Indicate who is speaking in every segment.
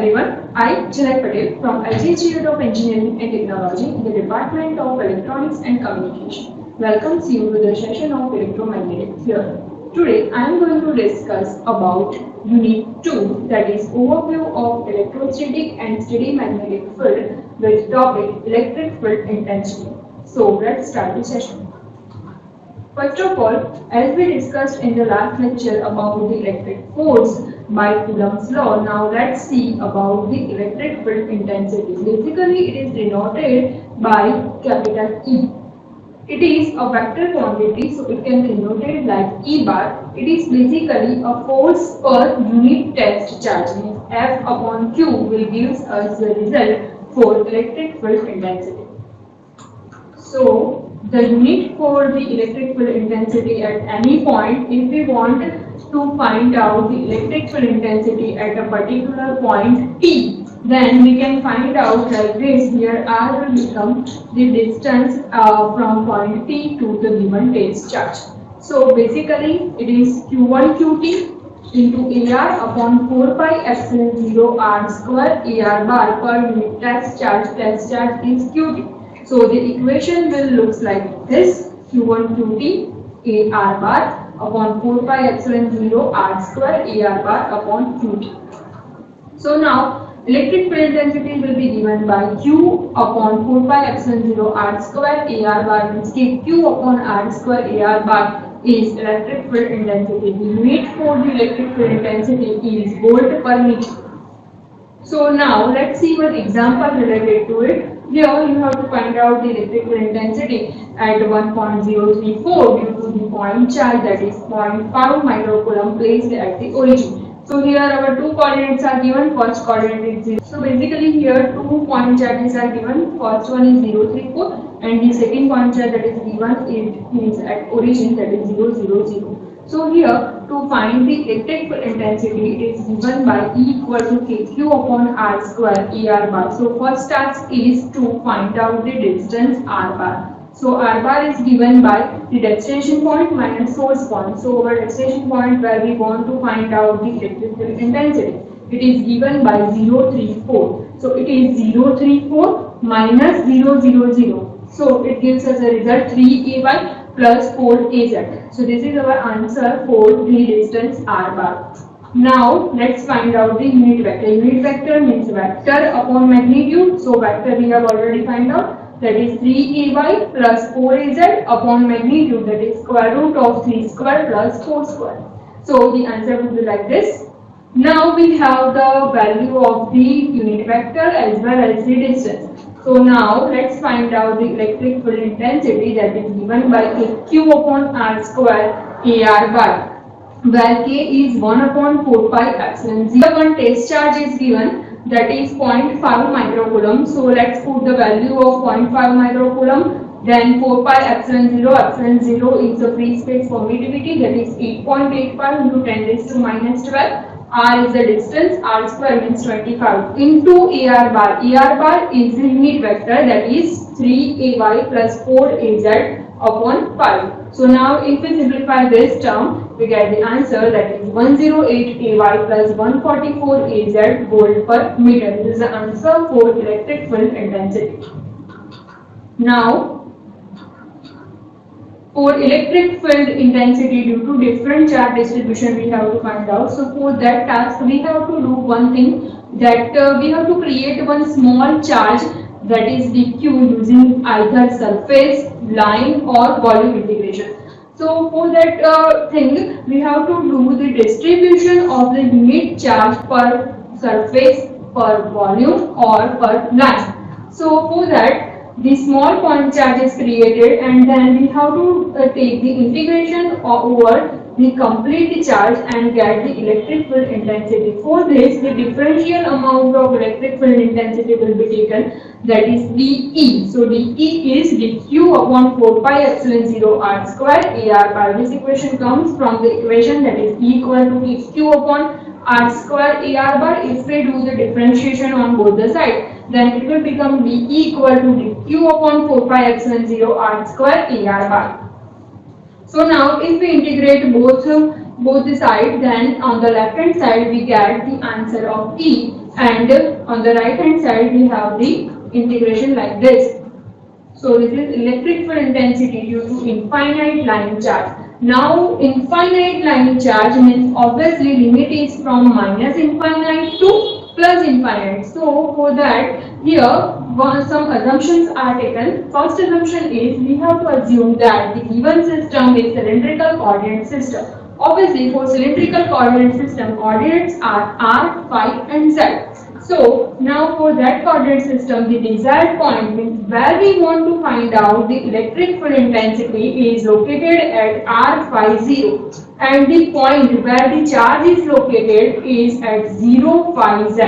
Speaker 1: everyone. I, Janak Patel from IJ Institute of Engineering and Technology in the Department of Electronics and Communication. Welcomes you to the session of Electromagnetic Theory. Today I am going to discuss about Unit 2, that is Overview of Electrostatic and Steady Magnetic Field with topic Electric Field Intensity. So let's start the session. First of all, as we discussed in the last lecture about the electric force by Coulomb's law, now let's see about the electric field intensity. Basically, it is denoted by capital E. It is a vector quantity, so it can be denoted like E bar. It is basically a force per unit test charge. Means F upon Q will give us the result for electric field intensity. So, the unit for the electric field intensity at any point, if we want to find out the electric field intensity at a particular point T, then we can find out like this. Here R will become the distance from point T to the given test charge. So basically it is Q1 Qt into AR upon 4 pi epsilon 0 R square AR bar per unit test charge is Qt. So the equation will look like this: Q1 Qt AR bar upon 4 pi epsilon 0 R square AR bar upon Qt. So now electric field intensity will be given by Q upon 4 pi epsilon 0 R square AR bar, means Q upon R square AR bar is electric field intensity. The unit for the electric field intensity is volt per meter. So now let's see one example related to it. Here you have to find out the electric field intensity at 1.034 due to the point charge, that is 0.5 microcoulomb placed at the origin. So here our two coordinates are given. First coordinate is 0. So basically here two point charges are given. First one is 034 and the second point charge that is given is at origin, that is 000. So here to find the electric field intensity, it is given by E equal to KQ upon R square AR bar. So first task is to find out the distance R bar. So R bar is given by the destination point minus source point. So our destination point where we want to find out the electric field intensity, it is given by 034. So it is 034 minus 000. So it gives us a result 3AY plus 4AZ. So this is our answer for the distance R bar. Now let's find out the unit vector. Unit vector means vector upon magnitude. So vector we have already found out, that is 3AY plus 4AZ upon magnitude, that is square root of 3 square plus 4 square. So the answer will be like this. Now we have the value of the unit vector as well as the distance. So now let's find out the electric field intensity, that is given by Q upon R square AR bar, where K is 1 upon 4 pi epsilon 0. One test charge is given, that is 0.5 microcoulomb. So let's put the value of 0.5 microcoulomb. Then 4 pi epsilon 0 is the free space permittivity, that is 8.85 into 10 raised to minus 12. R is the distance, R square means 25 into AR bar. AR bar is the unit vector, that is 3AY plus 4AZ upon 5. So now if we simplify this term, we get the answer, that is 108AY plus 144AZ volt per meter. This is the answer for electric field intensity. Now for electric field intensity due to different charge distribution, we have to find out. So for that task we have to do one thing, that we have to create one small charge, that is dq, using either surface, line or volume integration. So for that thing we have to do the distribution of the unit charge per surface, per volume or per line. So for that the small point charge is created and then we have to take the integration over the complete charge and get the electric field intensity. For this, the differential amount of electric field intensity will be taken, that is dE. So dE is dQ upon 4 pi epsilon 0 R square AR bar. This equation comes from the equation, that is E equal to dQ upon R square AR bar. If we do the differentiation on both the sides, then it will become dE equal to dQ upon 4 pi epsilon 0 R square AR bar. So now if we integrate both the sides, then on the left hand side we get the answer of E. and on the right hand side we have the integration like this. So this is electric field intensity due to infinite line charge. Now infinite line charge means obviously limit is from minus infinite to plus infinite. So for that here some assumptions are taken. First assumption is we have to assume that the given system is cylindrical coordinate system. Obviously for cylindrical coordinate system coordinates are r, phi and z. So now for that coordinate system, the desired point means where we want to find out the electric field intensity is located at r phi 0 and the point where the charge is located is at 0 phi z.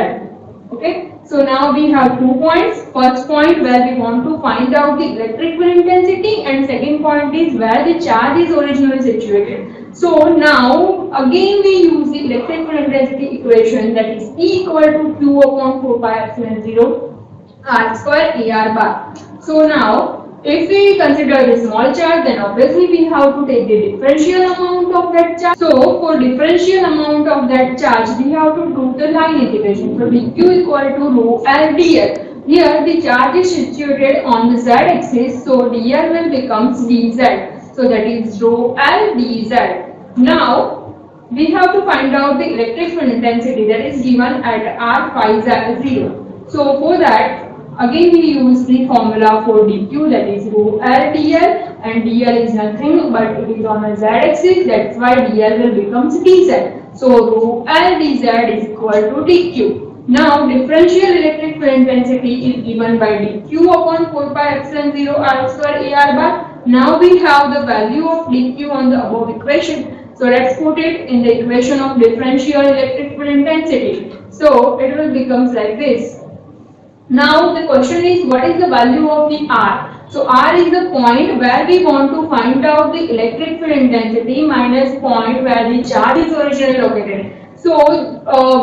Speaker 1: Okay. So now we have 2 points. First point where we want to find out the electric field intensity and second point is where the charge is originally situated. So now again we use the electric field intensity equation, that is E equal to Q upon 4 pi epsilon 0 R square AR bar. So now if we consider the small charge, then obviously we have to take the differential amount of that charge. So for differential amount of that charge, we have to do the line integration. So dq equal to rho L dl. Here the charge is situated on the z axis, so dl will becomes dz. So that is rho L dz. Now we have to find out the electric field intensity that is given at r phi 0. So for that again we use the formula for dq, that is rho L dl, and dl is nothing but it is on a z axis, that's why dl will becomes dz. So rho L dz is equal to dq. Now differential electric field intensity is given by dq upon 4 pi epsilon 0 r square AR bar. Now we have the value of dq on the above equation. So let's put it in the equation of differential electric field intensity. So it will becomes like this. Now the question is, what is the value of the R? So R is the point where we want to find out the electric field intensity minus point where the charge is originally located. So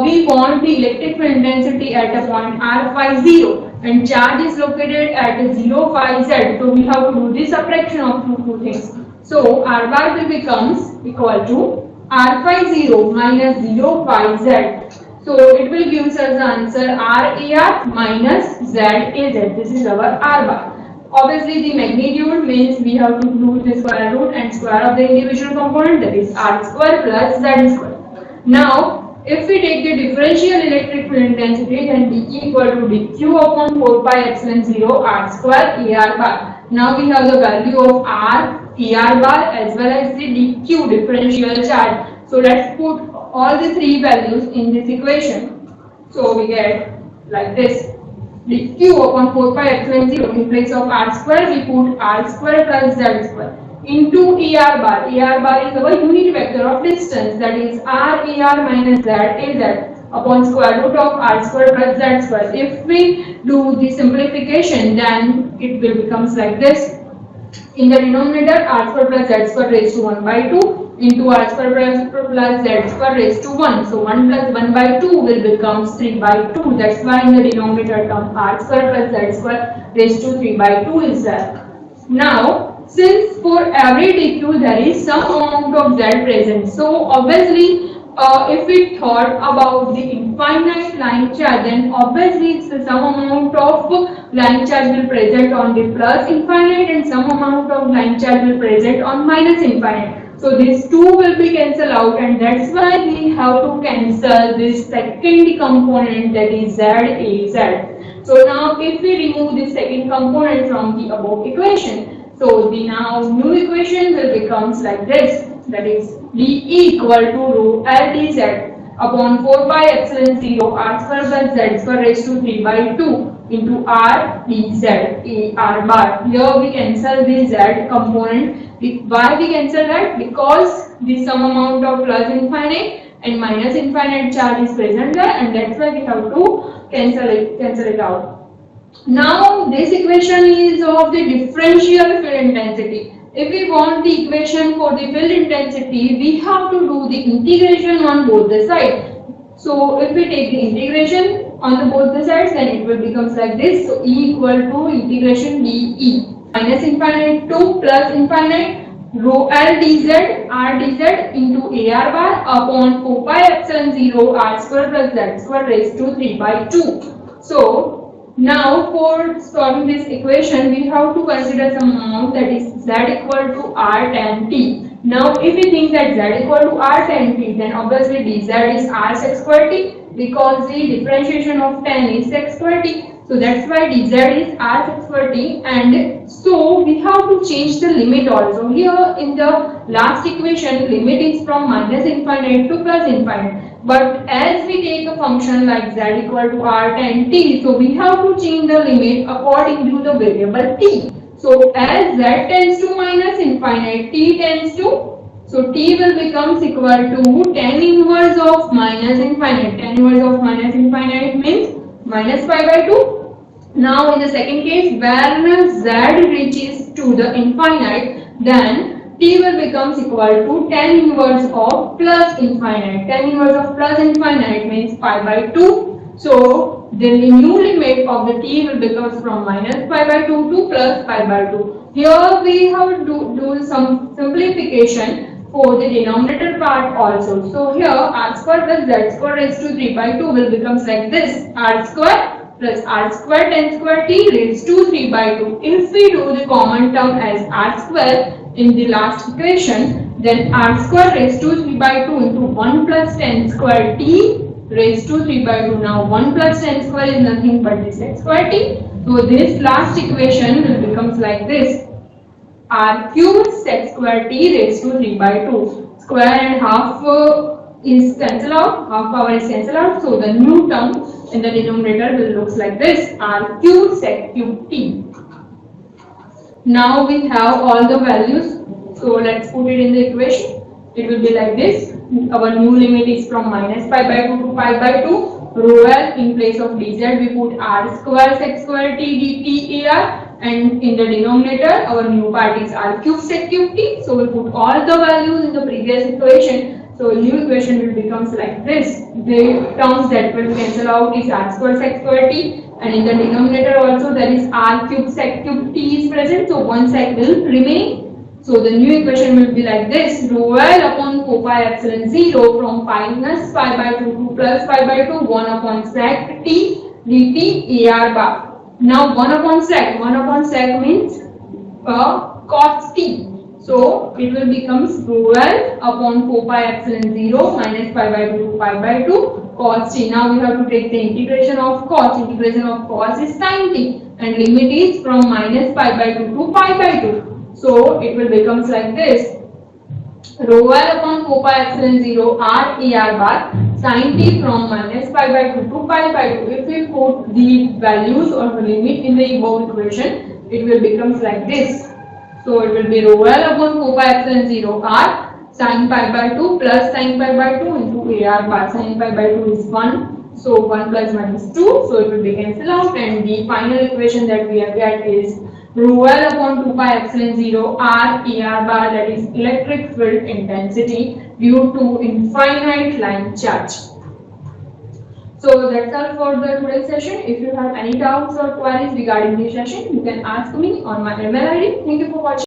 Speaker 1: we want the electric field intensity at a point R phi 0 and charge is located at 0 phi z. So we have to do the subtraction of two things. So R bar will becomes equal to R phi 0 minus 0 phi z. So it will give us the answer RAR minus ZAZ. This is our R bar. Obviously the magnitude means we have to do the square root and square of the individual component, that is R square plus Z square. Now if we take the differential electric field intensity, then dE equal to dQ upon 4 pi epsilon 0 R square AR bar. Now we have the value of R AR bar as well as the dQ differential charge. So let's put all the three values in this equation. So we get like this. dq upon 4 pi epsilon 0, in place of r square we put r square plus z square into AR bar. AR bar is our unit vector of distance, that is RAR minus ZAZ upon square root of r square plus z square. If we do the simplification, then it will becomes like this. In the denominator, r square plus z square raised to 1 by 2 into r square plus z square raised to 1. So 1 plus 1 by 2 will becomes 3 by 2. That's why in the denominator term r square plus z square raised to 3 by 2 is there. Now since for every dq there is some amount of z present, so obviously if we thought about the infinite line charge, then obviously some amount of line charge will present on the plus infinite and some amount of line charge will present on minus infinite. So these two will be cancelled out, and that's why we have to cancel this second component, that is ZAZ. So now if we remove the second component from the above equation, so the now new equation will becomes like this, that is dE equal to rho L dz upon 4 pi epsilon 0 r square plus z square raised to 3 by 2 into r dz AR bar. Here we cancel the z component. Why we cancel that? Because the some amount of plus infinite and minus infinite charge is present there, and that's why we have to cancel it out. Now this equation is of the differential field intensity. If we want the equation for the field intensity, we have to do the integration on both the sides. So if we take the integration on the both the sides, then it will becomes like this. So E equal to integration dE minus infinite to plus infinite rho L dz r dz into AR bar upon 4 pi epsilon 0 r square plus z square raised to 3 by 2. So now for solving this equation we have to consider some amount, that is z equal to r tan t. Now if we think that z equal to r tan t, then obviously dz is r sec square t, because the differentiation of tan is sec square t. So that's why dz is r sec square t, and so we have to change the limit also. Here in the last equation limit is from minus infinite to plus infinite, but as we take a function like z equal to r tan t, so we have to change the limit according to the variable t. So as z tends to minus infinite, t tends to, so t will becomes equal to tan inverse of minus infinite. Tan inverse of minus infinite means minus pi by 2. Now in the second case, where z reaches to the infinite, then t will becomes equal to tan inverse of plus infinite. Tan inverse of plus infinite means pi by 2. So the new limit of the t will becomes from minus pi by 2 to plus pi by 2. Here we have to do some simplification for the denominator part also. So here r square plus z square raised to 3 by 2 will becomes like this: r square plus r square tan square t raised to 3 by 2. If we do the common term as r square in the last equation, then r square raised to 3 by 2 into 1 plus tan square t raised to 3 by 2. Now 1 plus tan square is nothing but this sec square t. So this last equation will becomes like this: r cube sec square t raised to 3 by 2. Square and half is cancel out, half power is cancel out, so the new term in the denominator will looks like this: r cube sec cube t. Now we have all the values, so let's put it in the equation. It will be like this: our new limit is from minus pi by 2 to pi by 2. Rho L, in place of dz we put r square sec square t dt ar, and in the denominator our new part is r cube sec cube t. So we put all the values in the previous equation. So new equation will becomes like this: the terms that will cancel out is r square sec square t, and in the denominator also there is r cube sec cube t is present, so one sec will remain. So the new equation will be like this: rho L upon 4 pi epsilon 0 from minus pi by 2 to plus pi by 2, 1 upon sec t dt ar bar. Now 1 upon sec means cos t. So it will becomes rho L upon 4 pi epsilon 0 minus pi by 2 to pi by 2 cos t. Now we have to take the integration of cos. Integration of cos is sin t, and limit is from minus pi by 2 to pi by 2. So it will becomes like this: rho L upon 4 pi epsilon 0 r ar bar sin t from minus pi by 2 to pi by 2. If we put the values or the limit in the above equation, it will becomes like this. So it will be rho L upon 4 pi epsilon 0 r sin pi by 2 plus sin pi by 2 into ar bar. Sin pi by 2 is 1, so 1 plus 1 is 2, so it will be cancelled out, and the final equation that we have got is rho L upon 2 pi epsilon 0 r ar bar, that is electric field intensity due to infinite line charge. So that's all for the today's session. If you have any doubts or queries regarding this session, you can ask me on my email ID. Thank you for watching.